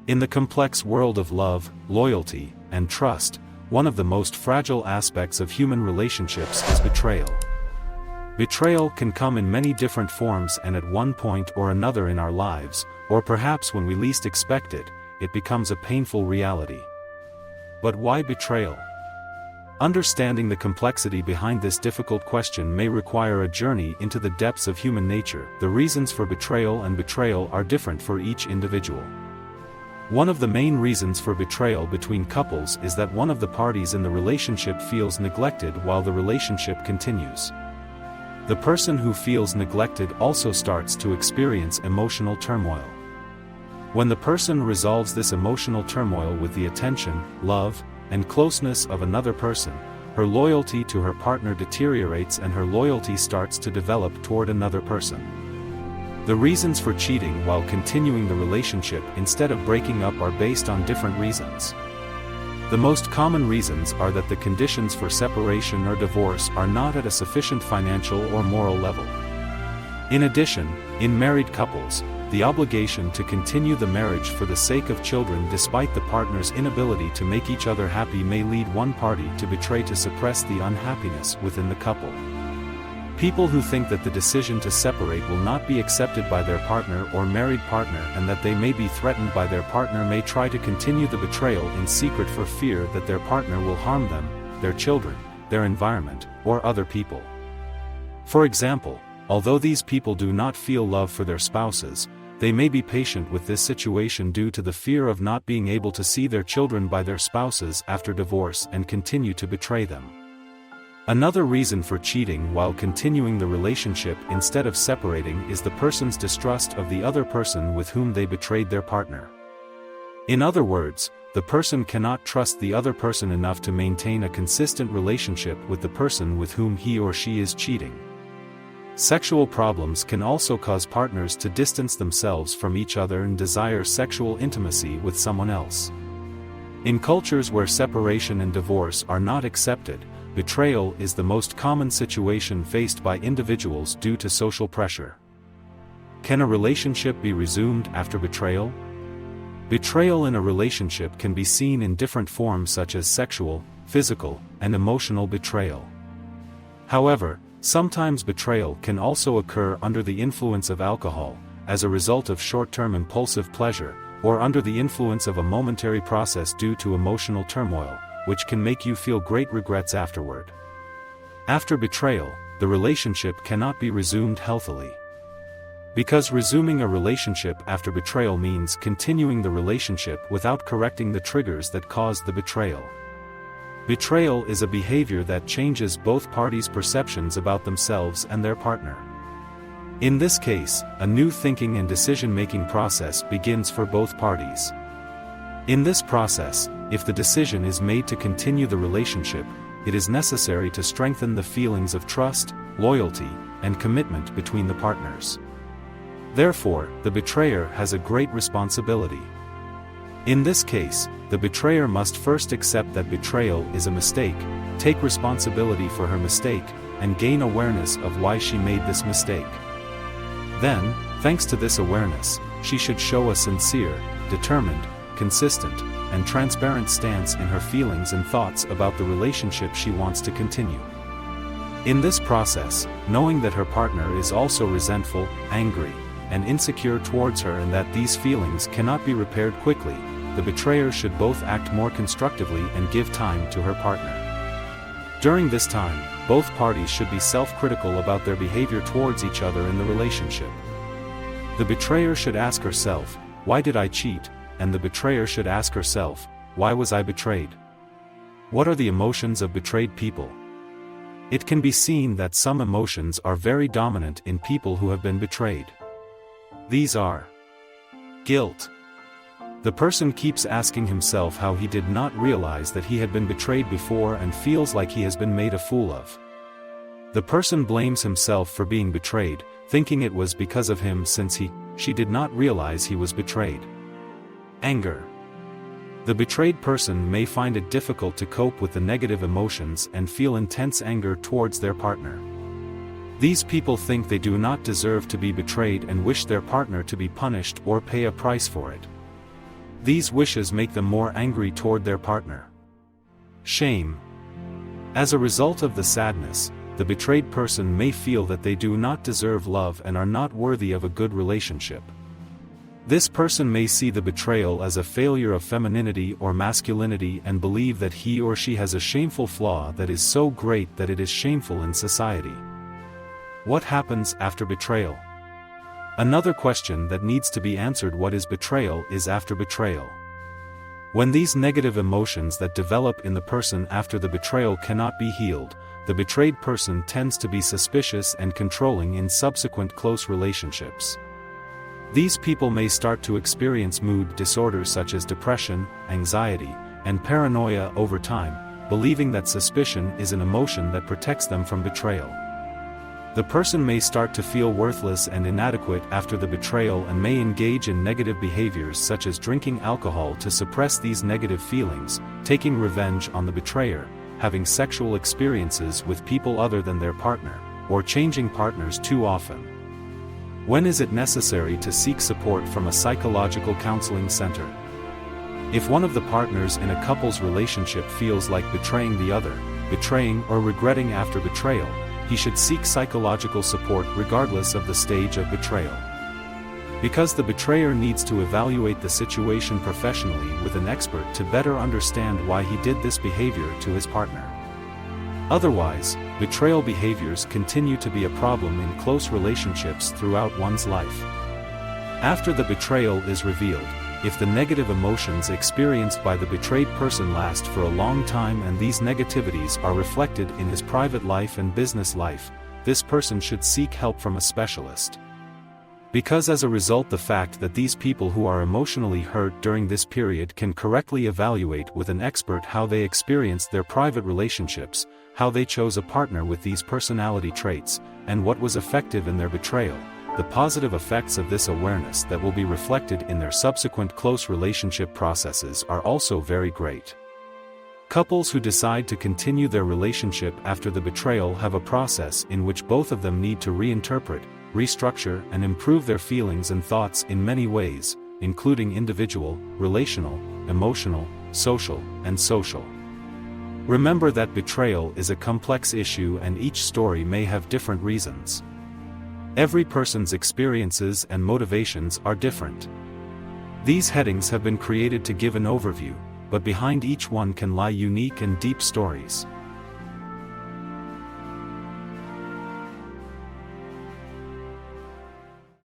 In the complex world of love, loyalty, and trust, one of the most fragile aspects of human relationships is betrayal. Betrayal can come in many different forms, and at one point or another in our lives, or perhaps when we least expect it, it becomes a painful reality. But why betrayal? Understanding the complexity behind this difficult question may require a journey into the depths of human nature. The reasons for betrayal and betrayal are different for each individual. One of the main reasons for betrayal between couples is that one of the parties in the relationship feels neglected while the relationship continues. The person who feels neglected also starts to experience emotional turmoil. When the person resolves this emotional turmoil with the attention, love, and closeness of another person, her loyalty to her partner deteriorates and her loyalty starts to develop toward another person. The reasons for cheating while continuing the relationship instead of breaking up are based on different reasons. The most common reasons are that the conditions for separation or divorce are not at a sufficient financial or moral level. In addition, in married couples, the obligation to continue the marriage for the sake of children despite the partner's inability to make each other happy may lead one party to betray to suppress the unhappiness within the couple. People who think that the decision to separate will not be accepted by their partner or married partner and that they may be threatened by their partner may try to continue the betrayal in secret for fear that their partner will harm them, their children, their environment, or other people. For example, although these people do not feel love for their spouses, they may be patient with this situation due to the fear of not being able to see their children by their spouses after divorce and continue to betray them. Another reason for cheating while continuing the relationship instead of separating is the person's distrust of the other person with whom they betrayed their partner. In other words, the person cannot trust the other person enough to maintain a consistent relationship with the person with whom he or she is cheating. Sexual problems can also cause partners to distance themselves from each other and desire sexual intimacy with someone else. In cultures where separation and divorce are not accepted, betrayal is the most common situation faced by individuals due to social pressure. Can a relationship be resumed after betrayal? Betrayal in a relationship can be seen in different forms such as sexual, physical, and emotional betrayal. However, sometimes betrayal can also occur under the influence of alcohol, as a result of short-term impulsive pleasure, or under the influence of a momentary process due to emotional turmoil, which can make you feel great regrets afterward. After betrayal, the relationship cannot be resumed healthily. Because resuming a relationship after betrayal means continuing the relationship without correcting the triggers that caused the betrayal. Betrayal is a behavior that changes both parties' perceptions about themselves and their partner. In this case, a new thinking and decision-making process begins for both parties. In this process, if the decision is made to continue the relationship, it is necessary to strengthen the feelings of trust, loyalty, and commitment between the partners. Therefore, the betrayer has a great responsibility. In this case, the betrayer must first accept that betrayal is a mistake, take responsibility for her mistake, and gain awareness of why she made this mistake. Then, thanks to this awareness, she should show a sincere, determined, consistent, and transparent stance in her feelings and thoughts about the relationship she wants to continue. In this process, knowing that her partner is also resentful, angry, and insecure towards her and that these feelings cannot be repaired quickly, the betrayer should both act more constructively and give time to her partner. During this time, both parties should be self-critical about their behavior towards each other in the relationship. The betrayer should ask herself, "Why did I cheat?" And the betrayer should ask herself, "Why was I betrayed?" What are the emotions of betrayed people? It can be seen that some emotions are very dominant in people who have been betrayed. These are guilt. The person keeps asking himself how he did not realize that he had been betrayed before and feels like he has been made a fool of. The person blames himself for being betrayed, thinking it was because of him since she did not realize he was betrayed. Anger. The betrayed person may find it difficult to cope with the negative emotions and feel intense anger towards their partner. These people think they do not deserve to be betrayed and wish their partner to be punished or pay a price for it. These wishes make them more angry toward their partner. Shame. As a result of the sadness, the betrayed person may feel that they do not deserve love and are not worthy of a good relationship. This person may see the betrayal as a failure of femininity or masculinity and believe that he or she has a shameful flaw that is so great that it is shameful in society. What happens after betrayal? Another question that needs to be answered: what is betrayal is after betrayal. When these negative emotions that develop in the person after the betrayal cannot be healed, the betrayed person tends to be suspicious and controlling in subsequent close relationships. These people may start to experience mood disorders such as depression, anxiety, and paranoia over time, believing that suspicion is an emotion that protects them from betrayal. The person may start to feel worthless and inadequate after the betrayal and may engage in negative behaviors such as drinking alcohol to suppress these negative feelings, taking revenge on the betrayer, having sexual experiences with people other than their partner, or changing partners too often. When is it necessary to seek support from a psychological counseling center? If one of the partners in a couple's relationship feels like betraying the other, betraying or regretting after betrayal, he should seek psychological support regardless of the stage of betrayal. Because the betrayer needs to evaluate the situation professionally with an expert to better understand why he did this behavior to his partner. Otherwise, betrayal behaviors continue to be a problem in close relationships throughout one's life. After the betrayal is revealed, if the negative emotions experienced by the betrayed person last for a long time and these negativities are reflected in his private life and business life, this person should seek help from a specialist. Because as a result, the fact that these people who are emotionally hurt during this period can correctly evaluate with an expert how they experienced their private relationships, how they chose a partner with these personality traits, and what was effective in their betrayal, the positive effects of this awareness that will be reflected in their subsequent close relationship processes are also very great. Couples who decide to continue their relationship after the betrayal have a process in which both of them need to reinterpret, restructure, and improve their feelings and thoughts in many ways, including individual, relational, emotional, social, and social. Remember that betrayal is a complex issue and each story may have different reasons. Every person's experiences and motivations are different. These headings have been created to give an overview, but behind each one can lie unique and deep stories.